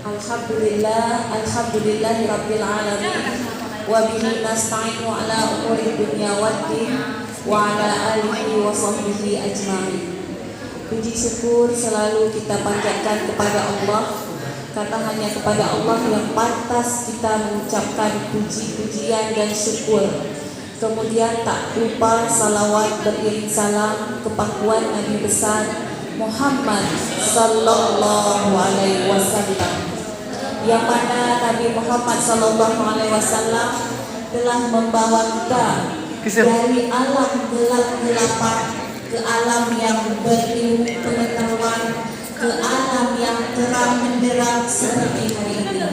Alhamdulillahi rabbil alamin. Wa bihi nasta'inu ala umuri dunya waddin wa ala alihi wa sahbihi ajma'in. Puji syukur selalu kita panjatkan kepada Allah, karena hanya kepada Allah yang pantas kita mengucapkan puji-pujian dan syukur. Kemudian tak lupa salawat beriring salam ke pangkuan Nabi besar Muhammad sallallahu alaihi wasallam, yang mana Nabi Muhammad sallallahu alaihi wasallam telah membawa kita dari alam gelap-gelapan ke alam yang berilmu pengetahuan, ke alam yang terang menderang seperti hari ini.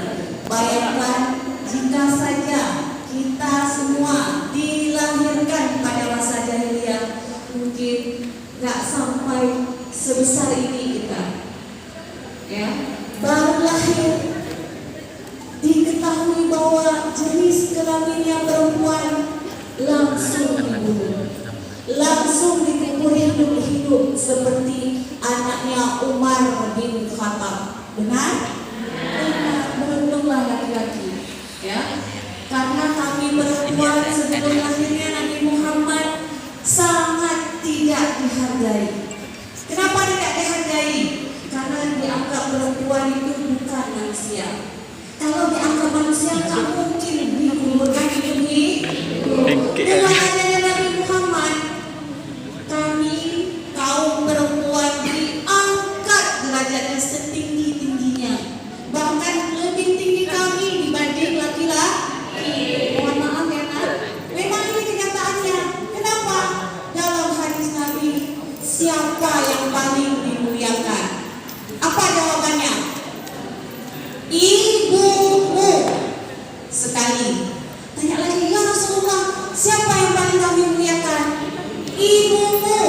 Bayangkan jika saja kita semua dilahirkan pada masa jahiliyah, mungkin gak sampai sebesar ini kita. Ya, baru lahir diketahui bahwa jenis kelaminnya perempuan, langsung dibunuh, langsung dikubur hidup-hidup seperti anaknya Umar bin Khattab. Benar? Beruntunglah laki-laki, ya, karena kami perempuan sebelum lahirnya Nabi Muhammad sangat tidak dihargai. Kenapa tidak dihargai? Karena dianggap perempuan itu bukan manusia. Kalau dianggap manusia, tak mungkin dikuburkan hidup-hidup. Dengan adanya Nabi Muhammad, kami kaum perempuan diangkat derajatnya setinggi-tingginya, bahkan lebih tinggi kami dibanding laki-laki. Mohon maaf ya nak, memang ini kenyataannya. Kenapa? Dalam hadis Nabi, siapa yang paling dimuliakan? Apa jawabannya? Ibumu. Sekali. Tanya lagi, ya Rasulullah, siapa yang paling kami muliakan? Ibumu.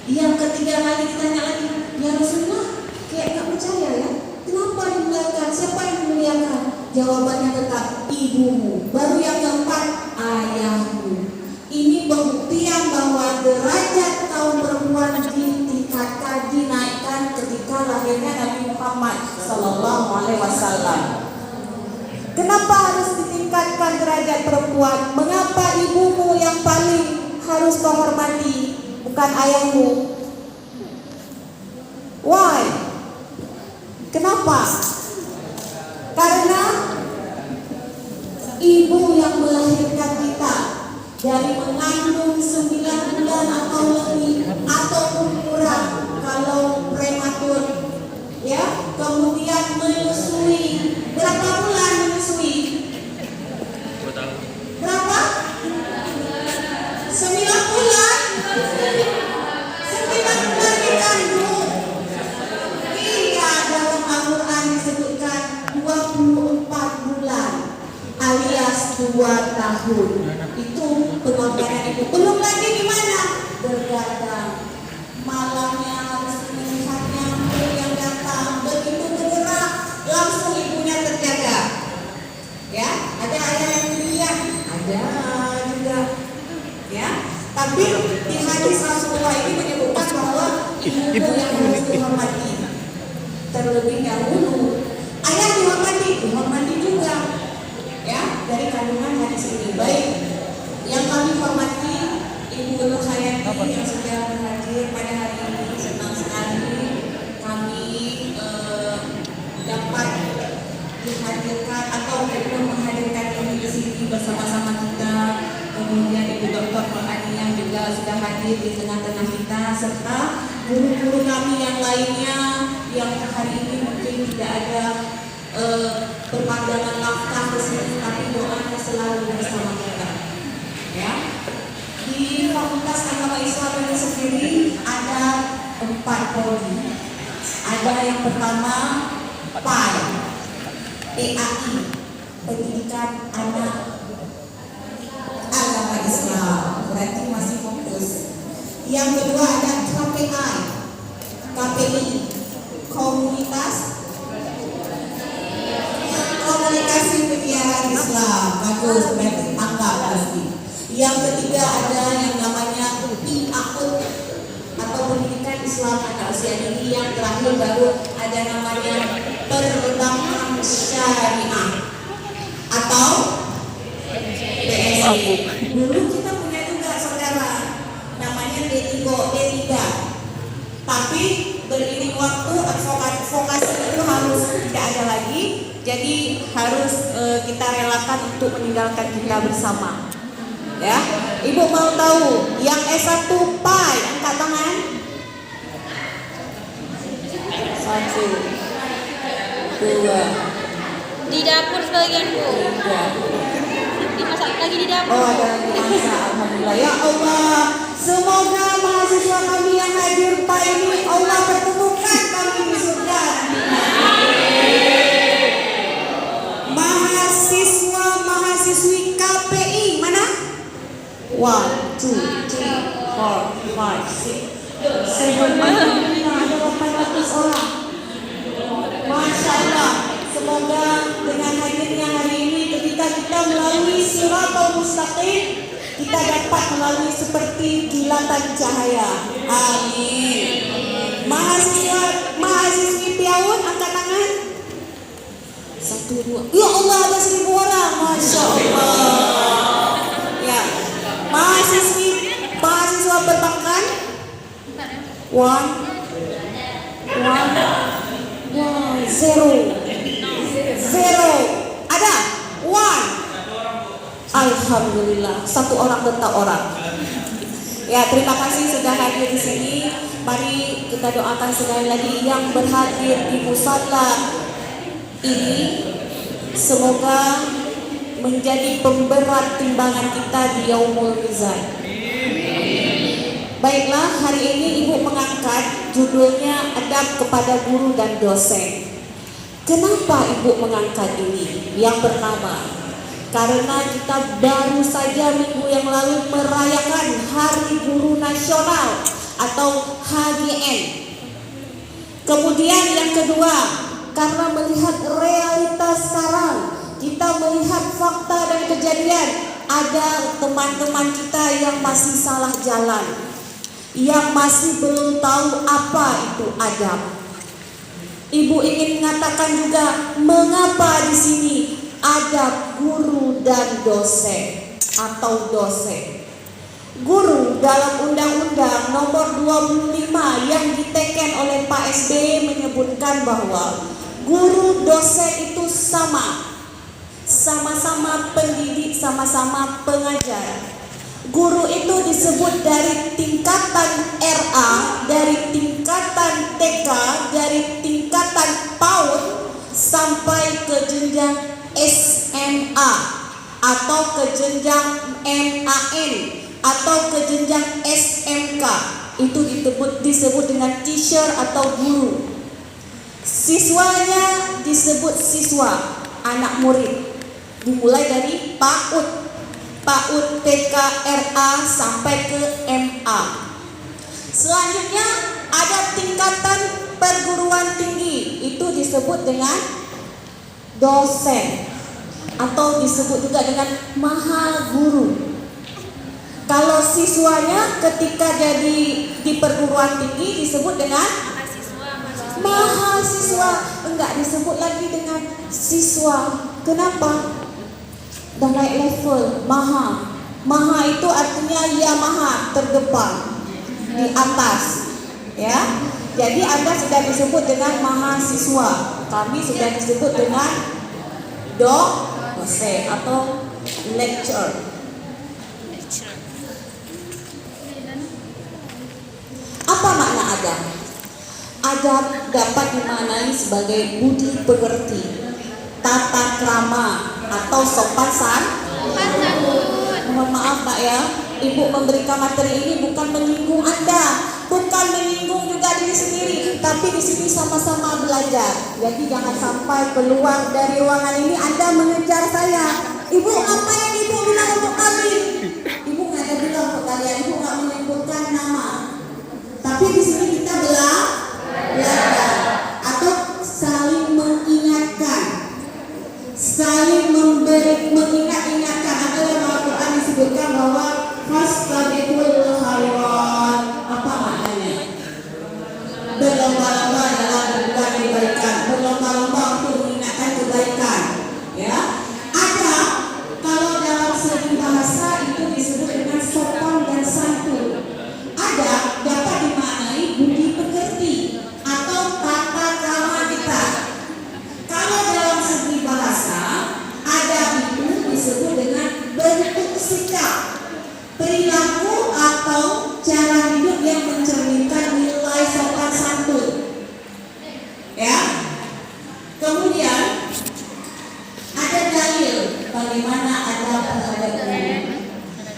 Yang ketiga kali ditanya lagi, ya Rasulullah, kayak gak percaya ya, kenapa dimuliakan? Siapa yang dimuliakan? Jawabannya tetap ibumu. Baru yang keempat, ayahmu. Ini pembuktian bahwa derajat kaum perempuan ditingkatkan, dinaikkan ketika lahirnya Nabi Muhammad sallallahu alaihi wasallam. Kenapa harus ditingkatkan derajat perempuan? Mengapa ibumu yang paling harus kau hormati, bukan ayahmu? Why? Kenapa? Karena ibu yang melahirkan kita, dari mengandung 9 bulan atau lebih ataupun kurang kalau prematur, ya, kemudian menyusui. Berapa bulan menyusui? Berapa? 9 bulan? 9 bulan dikandung. Iya, dalam Al-Quran disebutkan 24 bulan alias 2 tahun. Itu pengorbanan ibu. Belum lagi di mana? Bergadang. Malamnya harus melihatnya yang datang. Begitu bergerak, langsung ibunya terjaga. Ya, ada ayah yang demikian, ada juga. Ya, tapi di hadis Rasulullah ini menyebutkan bahwa ibu yang harus dihormati. Terlebih dahulu ayah dihormati juga. Ya, dari kandungan hadis ini. Baik, yang kami hormati Ibu Nur Hayati yang sudah hadir pada hari ini, senang sekali kami dapat dihadirkan atau menghadirkan ini di sini bersama-sama kita. Kemudian Ibu Dr. Rohani juga sudah hadir di tengah-tengah kita, serta guru-guru kami yang lainnya yang hari ini mungkin tidak ada perpanjangan langkah ke sini, tapi doanya selalu bersama kita. Ya, di Fakultas Agama Islam ini sendiri ada 4 prodi. Ada yang pertama PAI, Pendidikan Anak Agama Islam, berarti masih fokus. Yang kedua ada KPI, Komunikasi Penyiaran Islam, bagus, berarti anggap pasti. Yang ketiga ada yang namanya IAUD atau Pendidikan Islam Anak Usia Dini. Yang terakhir baru ada namanya perbankan syariah atau BSI. Dulu kita punya juga saudara, namanya D3. Tapi beriring waktu advokasi itu harus tidak ada lagi. Jadi harus kita relakan untuk meninggalkan kita bersama. Ya, Ibu mau tahu yang S1 PAI, angkat tangan. 1, 2. Di dapur sebagian Bu. 3. Dimasak lagi di dapur. Oh, ada lagi masa. Alhamdulillah. Ya Allah, semoga mahasiswa kami yang hadir PAI ini Allah pertemukan kami di surga. Mahasiswi KPI mana? 1, 2, 3, 4, 5, 6, 7, 8, ada 800 orang. Masya Allah. Semoga dengan hadirnya hari ini ketika kita melalui Shiratal Mustaqim, kita dapat melalui seperti kilatan cahaya. Amin. Mahasiswi Piawun angkat tangan. 1, 2. Ya Allah, ada 1000 orang. Masya Allah. Ya. Mahasiswa perbankan. 0. Ada? 1. Alhamdulillah, 1 orang tetap orang. Ya, terima kasih sudah hadir di sini. Mari kita doakan sekali lagi yang berhadir di musala ini, semoga menjadi pemberat timbangan kita di Yaumul Mizan. Baiklah, hari ini Ibu mengangkat judulnya Adab kepada Guru dan Dosen. Kenapa Ibu mengangkat ini? Yang pertama, karena kita baru saja minggu yang lalu merayakan Hari Guru Nasional atau HGN. Kemudian yang kedua, karena melihat realitas sekarang, kita melihat fakta dan kejadian, ada teman-teman kita yang masih salah jalan, yang masih belum tahu apa itu adab. Ibu ingin mengatakan juga mengapa di sini adab guru dan dosen atau dosen. Guru dalam Undang-Undang Nomor 25 yang diteken oleh Pak SBY menyebutkan bahwa guru dosen itu sama-sama pendidik, sama-sama pengajar. Guru itu disebut dari tingkatan RA, dari tingkatan TK, dari tingkatan PAUD sampai ke jenjang SMA atau ke jenjang MAN atau ke jenjang SMK. Itu disebut dengan teacher atau guru. Siswanya disebut siswa, anak murid. Dimulai dari PAUD TK, RA sampai ke MA. Selanjutnya ada tingkatan perguruan tinggi, itu disebut dengan dosen atau disebut juga dengan maha guru. Kalau siswanya ketika jadi di perguruan tinggi disebut dengan mahasiswa, enggak disebut lagi dengan siswa. Kenapa? Dan naik level, maha itu artinya Yamaha, terdepan, di atas, ya. Jadi Anda sudah disebut dengan mahasiswa, kami sudah disebut dengan dosen atau lecturer. Apa makna adab? Adab dapat dimaknai sebagai budi pekerti, tata krama, atau sopan santun. Mohon maaf Pak ya, Ibu memberikan materi ini bukan menyinggung Anda, bukan menyinggung juga diri sendiri, tapi di sini sama-sama belajar. Jadi jangan sampai keluar dari ruangan ini Anda mengejar saya. Ibu, apa yang Ibu bilang untuk kami? Ibu nggak ada bilang untuk kalian, Ibu nggak menyebutkan nama. Tapi di sini kita belajar atau saling mengingatkan, saling mengingatkan. Ada dalam Al-Quran disebutkan bahwa fastabiqul khairat. Apa maknanya? Berlomba-lomba dalam berbuat kebaikan, berlomba-lomba Kemudian ada dalil bagaimana adab terhadap guru.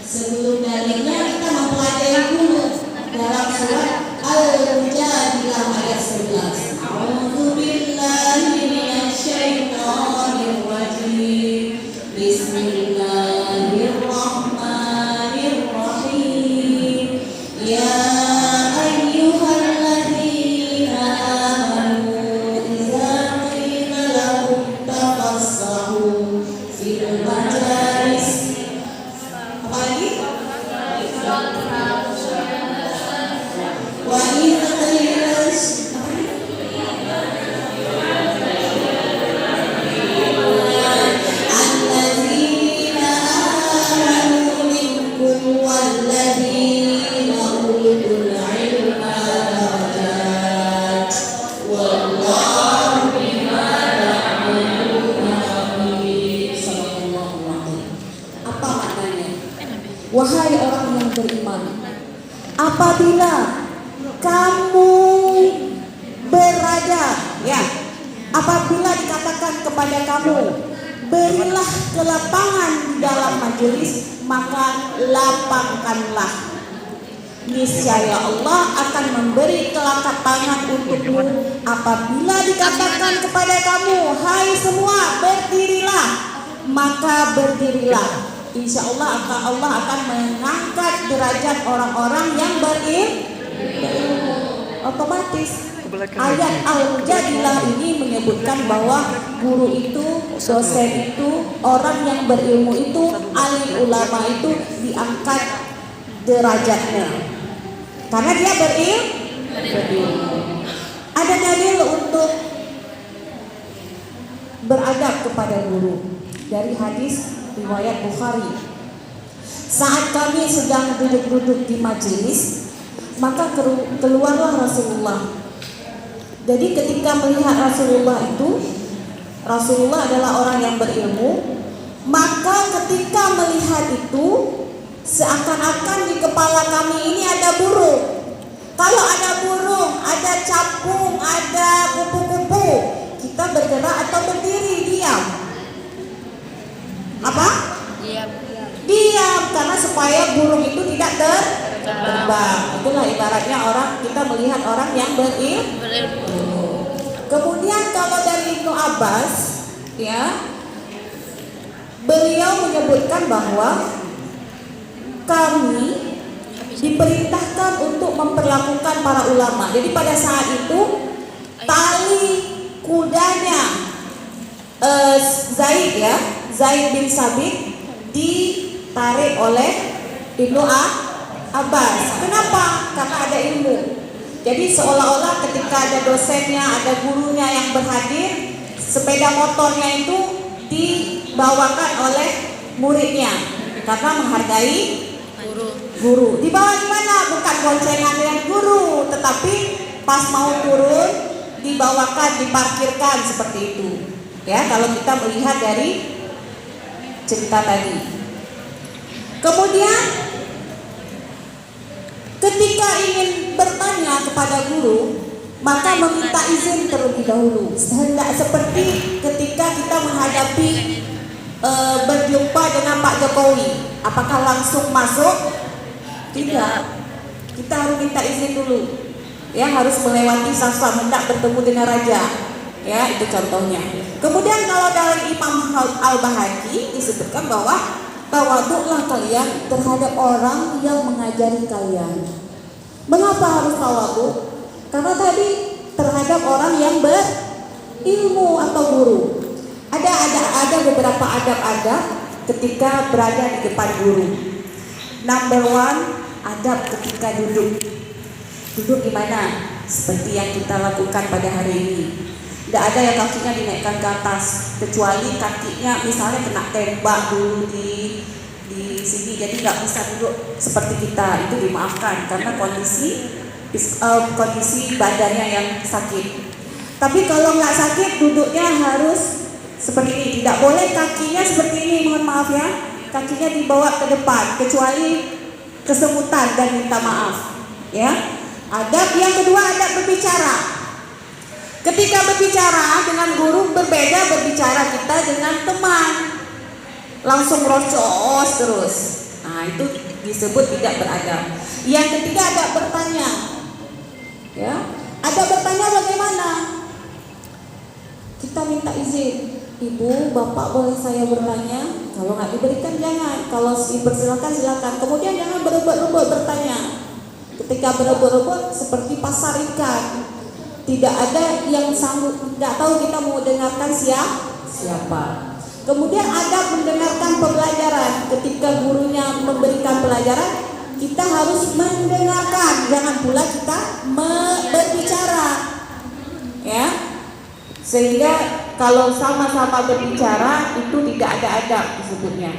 Sebelum dalilnya kita mempelajari dulu dalam surat Al-Mujadilah ayat 11. A'udzu billahi minasyaitonir rajim. Bismillahirrahmanirrahim. Ya ayyuhalladzina amanu idza qila lakum tafassahu fil majalis. Apa lagi? Wa idza qila alladzina amanu minkum walladzina utul ilma darajat wallahu bima ta'maluna khabir. Sallallahu alaihi. Apa maknanya? Wahai orang yang beriman, apabila kamu berada, ya, apabila dikatakan kepada kamu, berilah kelapangan di dalam majelis, maka lapangkanlah. Niscaya Allah akan memberi kelapangan untukmu. Apabila dikatakan kepada kamu, hai semua berdirilah, maka berdirilah. Insya Allah akan mengangkat derajat orang-orang yang berilmu. Otomatis ayat Al-Mujadilah ini menyebutkan bahwa guru itu, dosen itu, orang yang berilmu itu, alim ulama itu diangkat derajatnya karena dia berilmu. Ada dalil untuk beradab kepada guru dari hadis riwayat Bukhari. Saat kami sedang duduk-duduk di majelis, maka keluarlah Rasulullah. Jadi ketika melihat Rasulullah adalah orang yang berilmu, maka ketika melihat itu seakan-akan di kepala kami ini ada burung. Kalau ada burung, ada capung, ada kupu-kupu, kita bergerak atau berdiri, diam? Apa? Diam, karena supaya burung itu tidak terbang. Itulah ibaratnya kita melihat orang yang berilmu. Kemudian kalau dari Ibnu Abbas, ya, beliau menyebutkan bahwa kami diperintahkan untuk memperlakukan para ulama. Jadi pada saat itu tali kudanya Zaid bin Sabit ditarik oleh Ibnu Abbas. Kenapa? Karena ada ilmu. Jadi seolah-olah ketika ada dosennya, ada gurunya yang berhadir, sepeda motornya itu dibawakan oleh muridnya karena menghargai guru. Dibawa di mana? Bukan boncengan dengan guru, tetapi pas mau turun dibawakan, diparkirkan seperti itu. Ya, kalau kita melihat dari cerita tadi. Kemudian ketika ingin bertanya kepada guru, maka meminta izin terlebih dahulu. Hendak seperti ketika kita menghadapi berjumpa dengan Pak Jokowi, apakah langsung masuk? Tidak. Kita harus minta izin dulu. Ya, harus melewati safar hendak bertemu dengan raja. Ya, itu contohnya. Kemudian kalau dari Imam Al-Bahaki disebutkan bahwa tawaduklah kalian terhadap orang yang mengajari kalian. Mengapa harus tawaduk? Karena tadi terhadap orang yang berilmu atau guru. Ada beberapa adab-adab ketika berada di depan guru. Number one, adab ketika duduk. Duduk gimana? Seperti yang kita lakukan pada hari ini. Tidak ada yang kakinya dinaikkan ke atas, kecuali kakinya misalnya kena tembak dulu di sini, jadi nggak bisa duduk seperti kita. Itu dimaafkan karena kondisi badannya yang sakit. Tapi kalau nggak sakit, duduknya harus seperti ini. Tidak boleh kakinya seperti ini, mohon maaf ya. Kakinya dibawa ke depan, kecuali kesemutan dan minta maaf. Ya. Adab yang kedua, adab berbicara. Ketika berbicara dengan guru berbeda berbicara kita dengan teman. Langsung rocos terus. Nah, itu disebut tidak beradab. Yang ketiga ada bertanya. Ya, ada bertanya bagaimana? Kita minta izin, Ibu, Bapak boleh saya bertanya? Kalau nggak diberikan jangan, kalau dipersilakan silakan. Kemudian jangan berebut-rebut bertanya. Ketika berebut-rebut seperti pasar ikan, tidak ada yang sanggup, nggak tahu kita mau dengarkan siapa. Kemudian ada mendengarkan pembelajaran. Ketika gurunya memberikan pelajaran, kita harus mendengarkan, jangan pula kita berbicara. Ya. Sehingga kalau sama-sama berbicara itu tidak ada adab disebutnya.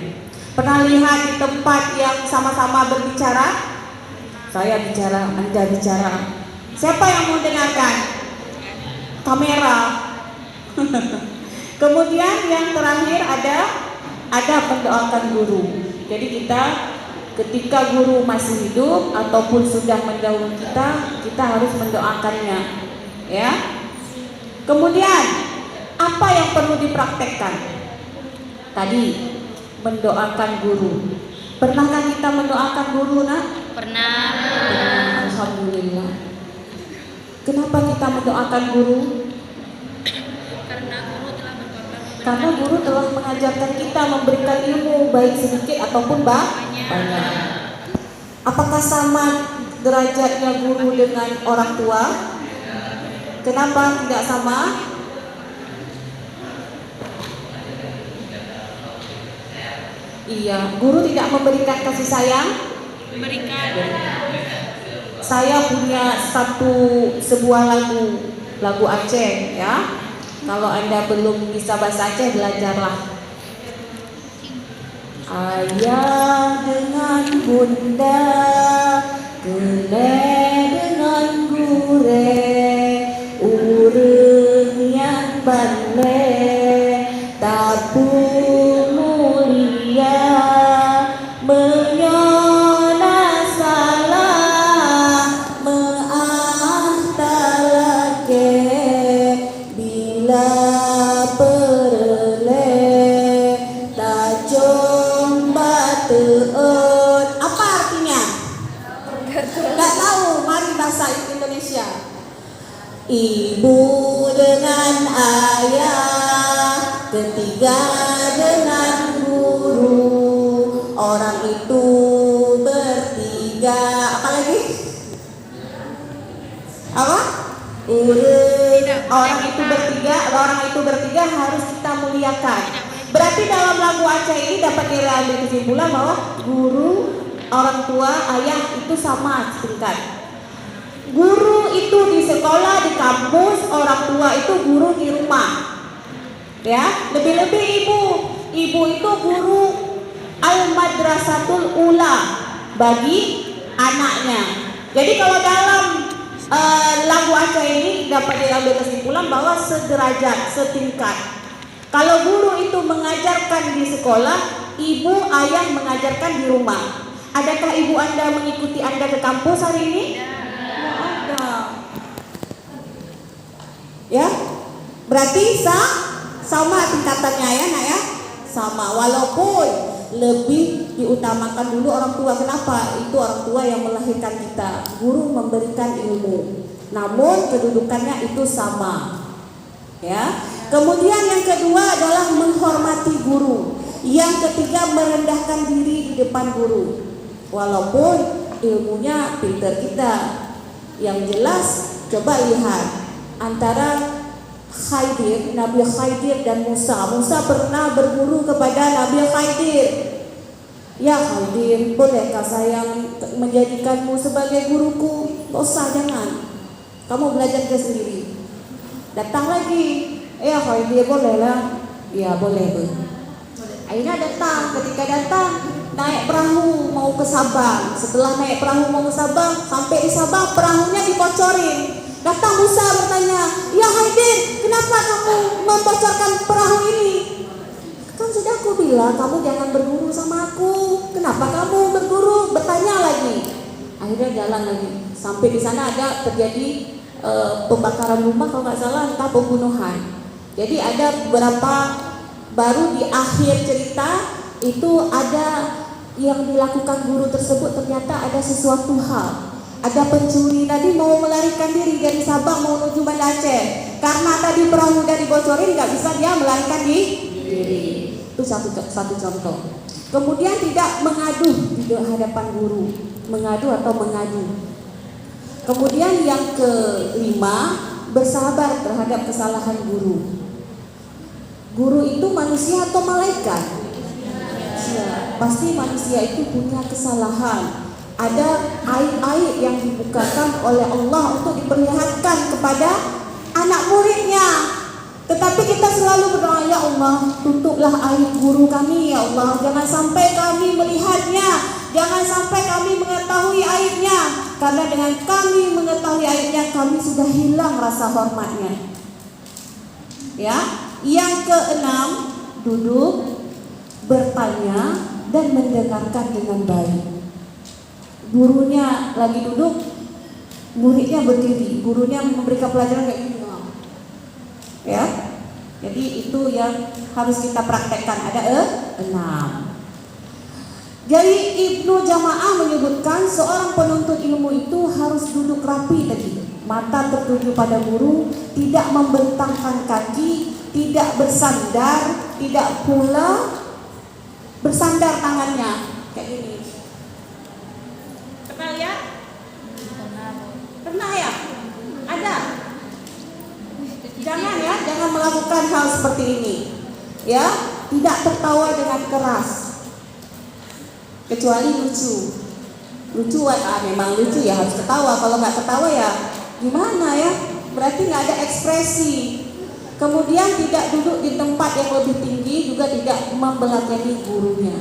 Pernah lihat di tempat yang sama-sama berbicara? Saya bicara, Anda bicara. Siapa yang mau dengarkan? Kamera. Kemudian yang terakhir ada mendoakan guru. Jadi kita ketika guru masih hidup ataupun sudah mendahului kita harus mendoakannya. Ya. Kemudian apa yang perlu dipraktekkan? Tadi mendoakan guru. Pernahkah kita mendoakan guru, Nak? Pernah. Alhamdulillah. Kenapa kita mendoakan guru? Karena guru telah mengajarkan kita, memberikan ilmu baik sedikit ataupun banyak. Apakah sama derajatnya guru dengan orang tua? Kenapa tidak sama? Iya, guru tidak memberikan kasih sayang? Memberikan. Saya punya sebuah lagu Aceh, ya. Kalau Anda belum bisa bahasa Aceh, belajarlah. Ayah dengan bunda, gule dengan gure, urang yang bale, tapu mulia, menyona salah, meahtalake, bila perle, tajong batuut. Apa artinya? Gak tahu, mari bahasa Indonesia. Ibu dengan ayah, ketiga dengan guru, orang itu bertiga. Apa lagi? Apa? Orang itu bertiga harus kita muliakan. Berarti dalam lagu Aceh ini dapat diambil kesimpulan bahwa guru, orang tua, ayah itu sama tingkat. Guru itu di sekolah, di kampus, orang tua itu guru di rumah. Ya, lebih-lebih ibu itu guru al-madrasatul ula bagi anaknya. Jadi kalau dalam lagu Aceh ini dapat diambil kesimpulan bahwa sederajat, setingkat. Kalau guru itu mengajarkan di sekolah, ibu, ayah mengajarkan di rumah. Adakah ibu Anda mengikuti Anda ke kampus hari ini? Ya, berarti sama tingkatannya ya, Nak ya, sama. Walaupun lebih diutamakan dulu orang tua. Kenapa? Itu orang tua yang melahirkan kita. Guru memberikan ilmu, namun kedudukannya itu sama. Ya. Kemudian yang kedua adalah menghormati guru. Yang ketiga merendahkan diri di depan guru. Walaupun ilmunya pinter kita. Yang jelas coba lihat antara Nabi Khidir dan Musa. Musa pernah berguru kepada Nabi Khidir. Ya Khidir, bolehkah saya menjadikanmu sebagai guruku? Gak usah, jangan. Kamu belajar ke sendiri. Datang lagi. Ya Khidir, bolehlah. Ya boleh. Akhirnya datang. Ketika datang, naik perahu mau ke Sabang. Setelah naik perahu mau ke Sabang, sampai di Sabang perahunya dibocorin. Datang Musa bertanya, ya Khidir, kenapa kamu membocorkan perahu ini? Kan sudah aku bilang kamu jangan berguru sama aku. Kenapa kamu berguru? Bertanya lagi. Akhirnya jalan lagi. Sampai di sana ada terjadi pembakaran rumah kalau nggak salah, entah pembunuhan. Jadi ada beberapa, baru di akhir cerita itu ada yang dilakukan guru tersebut, ternyata ada sesuatu hal. Ada pencuri tadi mau melarikan diri dari Sabang mau menuju Banda Aceh. Karena tadi perahu dari bocorin, nggak bisa dia melarikan diri. Itu satu contoh. Kemudian tidak mengadu di hadapan guru, mengadu. Kemudian yang kelima, bersabar terhadap kesalahan guru. Guru itu manusia atau malaikat? Pasti manusia itu punya kesalahan. Ada aib-aib yang dibukakan oleh Allah untuk diperlihatkan kepada anak muridnya. Tetapi kita selalu berdoa, ya Allah, tutuplah aib guru kami, ya Allah. Jangan sampai kami melihatnya, jangan sampai kami mengetahui aibnya. Karena dengan kami mengetahui aibnya, kami sudah hilang rasa hormatnya. Ya, yang keenam, duduk, bertanya, dan mendengarkan dengan baik. Gurunya lagi duduk, muridnya berdiri, gurunya memberikan pelajaran kayak gini. Ya, jadi itu yang harus kita praktekkan. Ada 6. Jadi Ibnu Jamaah menyebutkan seorang penuntut ilmu itu harus duduk rapi tadi, mata tertuju pada guru, tidak membentangkan kaki, tidak bersandar, tidak pula bersandar tangannya kayak gini. Pernah lihat? Pernah ya? Ada? Jangan melakukan hal seperti ini. Ya, tidak tertawa dengan keras. Kecuali lucu. Memang lucu ya harus ketawa. Kalau nggak ketawa ya gimana ya? Berarti nggak ada ekspresi. Kemudian tidak duduk di tempat yang lebih tinggi, juga tidak membelakangi gurunya.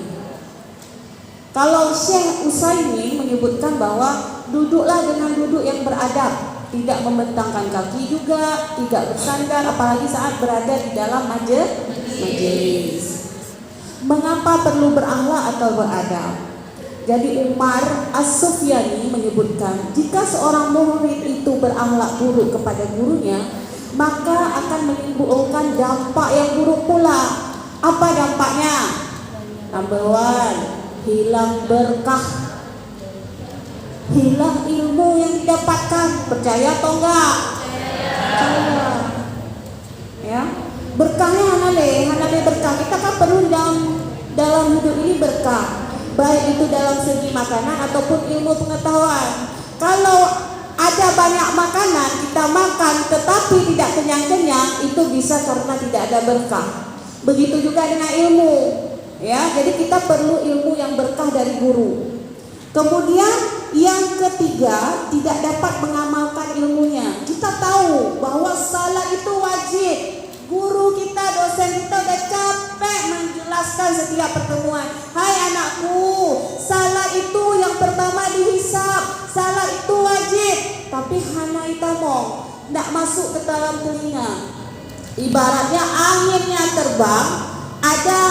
Kalau Syekh Utsaimin menyebutkan bahwa duduklah dengan duduk yang beradab, tidak membentangkan kaki juga, tidak bersandar, apalagi saat berada di dalam majelis. Mengapa perlu berakhlak atau beradab? Jadi Umar As-Sufyani menyebutkan, jika seorang murid itu berakhlak buruk kepada gurunya, maka akan menimbulkan dampak yang buruk pula. Apa dampaknya? Number 1, hilang berkah, hilang ilmu yang didapatkan. Percaya atau enggak? Percaya. Ya, berkahnya hanale berkah. Kita kan perlu dalam hidup ini berkah, baik itu dalam segi makanan ataupun ilmu pengetahuan. Kalau ada banyak makanan kita makan tetapi tidak kenyang-kenyang, itu bisa karena tidak ada berkah. Begitu juga dengan ilmu. Ya, jadi kita perlu ilmu yang berkah dari guru. Kemudian yang ketiga, tidak dapat mengamalkan ilmunya. Kita tahu bahwa salat itu wajib. Guru kita, dosen kita udah capek menjelaskan setiap pertemuan. Hai anakku, salat itu yang pertama dihisab. Salat itu wajib. Tapi hana itamong, tidak masuk ke dalam telinga. Ibaratnya anginnya terbang, ada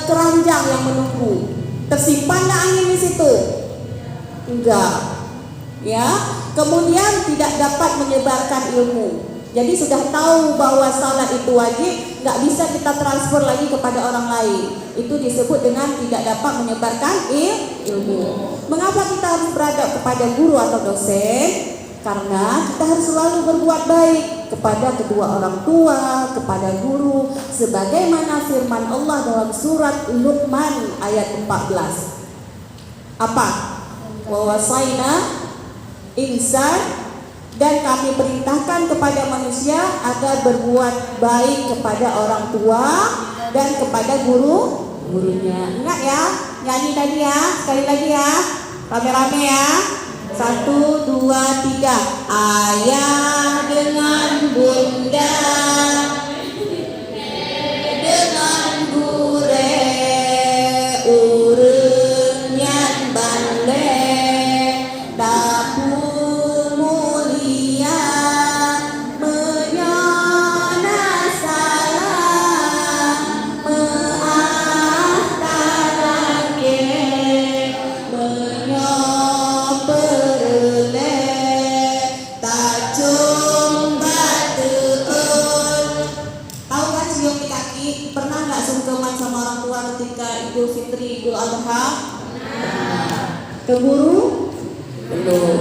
keranjang yang menunggu. Tersimpan nggak angin di situ? Enggak. Ya. Kemudian tidak dapat menyebarkan ilmu. Jadi sudah tahu bahwa salat itu wajib, nggak bisa kita transfer lagi kepada orang lain. Itu disebut dengan tidak dapat menyebarkan ilmu. Mengapa kita harus beradab kepada guru atau dosen? Karena kita harus selalu berbuat baik kepada kedua orang tua, kepada guru, sebagaimana firman Allah dalam surat Luqman ayat 14. Apa? Wa wasaina insan, dan kami perintahkan kepada manusia agar berbuat baik kepada orang tua dan kepada gurunya. Ingat ya, nyanyi tadi ya, sekali lagi ya, rame-rame ya. 1, 2, 3. Ayah dengan bunda, dengan gure, urang nyan bande, dapu mulia, menyana salam, meah tanake, menyo perle, tacu Idul Fitri, Idul Adha? Ke guru? Belum.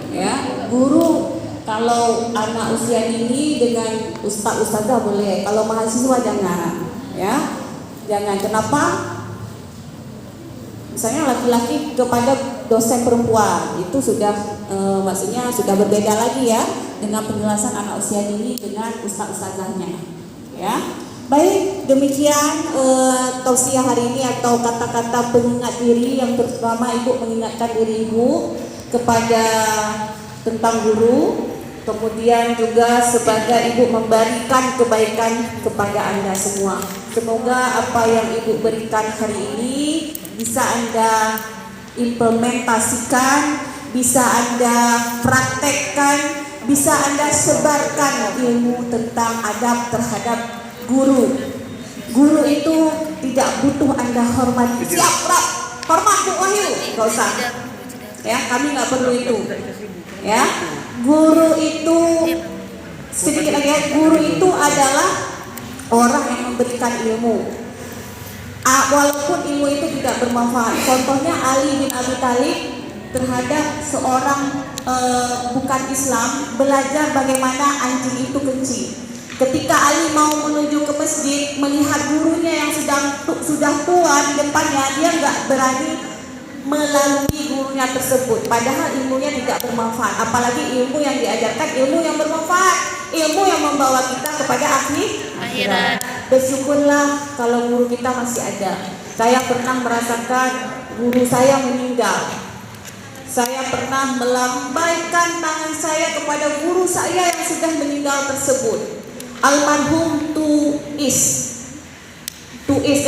Ya, guru kalau anak usia ini dengan ustazah boleh, kalau mahasiswa jangan. Ya, jangan. Kenapa? Misalnya laki-laki kepada dosen perempuan itu sudah maksudnya sudah berbeda lagi ya dengan penjelasan anak usia dini dengan ustazahnya. Ya, baik, demikian tausiah hari ini atau kata-kata pengingat diri. Yang pertama, ibu mengingatkan diri ibu kepada tentang guru, kemudian juga sebagai ibu memberikan kebaikan kepada Anda semua. Semoga apa yang ibu berikan hari ini bisa Anda implementasikan, bisa Anda praktekkan, bisa Anda sebarkan ilmu tentang adab terhadap guru. Guru itu tidak butuh Anda hormati. Siap, Rap. Hormat Bu Wahyu. Gak usah. Ya, kami nggak perlu itu. Ya, guru itu sedikit lagi ya, guru itu adalah orang yang memberikan ilmu. Walaupun ilmu itu tidak bermanfaat. Contohnya Ali bin Abi Thalib terhadap seorang bukan Islam belajar bagaimana anjing itu kencing. Ketika Ali mau menuju ke masjid melihat gurunya yang sudah tua di depannya, dia nggak berani melalui gurunya tersebut. Padahal ilmunya tidak bermanfaat. Apalagi ilmu yang diajarkan ilmu yang bermanfaat, ilmu yang membawa kita kepada akhirat. Bersyukurlah kalau guru kita masih ada. Saya pernah merasakan guru saya meninggal. Saya pernah melambaikan tangan saya kepada guru saya yang sudah meninggal tersebut. Almarhum Tuis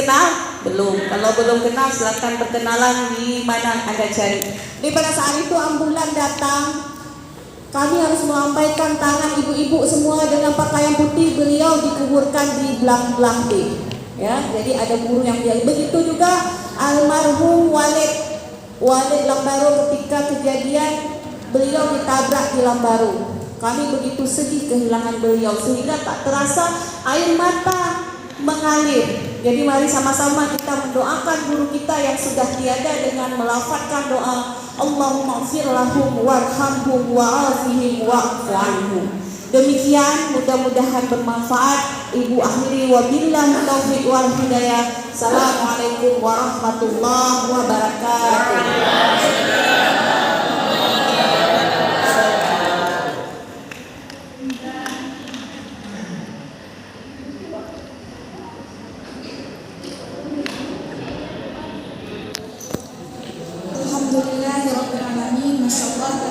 kenal? Belum. Kalau belum kenal silakan perkenalan di mana Anda cari. Jadi pada saat itu ambulan datang. Kami harus melambaikan tangan ibu-ibu semua dengan pakaian putih. Beliau dikuburkan di belang-belang B. Ya, jadi ada guru yang bilang begitu juga almarhum Walid Lambaru ketika kejadian beliau ditabrak di Lambaru. Kami begitu sedih kehilangan beliau sehingga tak terasa air mata mengalir. Jadi mari sama-sama kita mendoakan guru kita yang sudah tiada dengan melafazkan doa Allahumma ighfir lahum warhamhum wa'afihim wa'fu anhum. Demikian, mudah-mudahan bermanfaat. Ibu akhiri wabillahi taufiq wal hidayah. Assalamualaikum warahmatullahi wabarakatuh.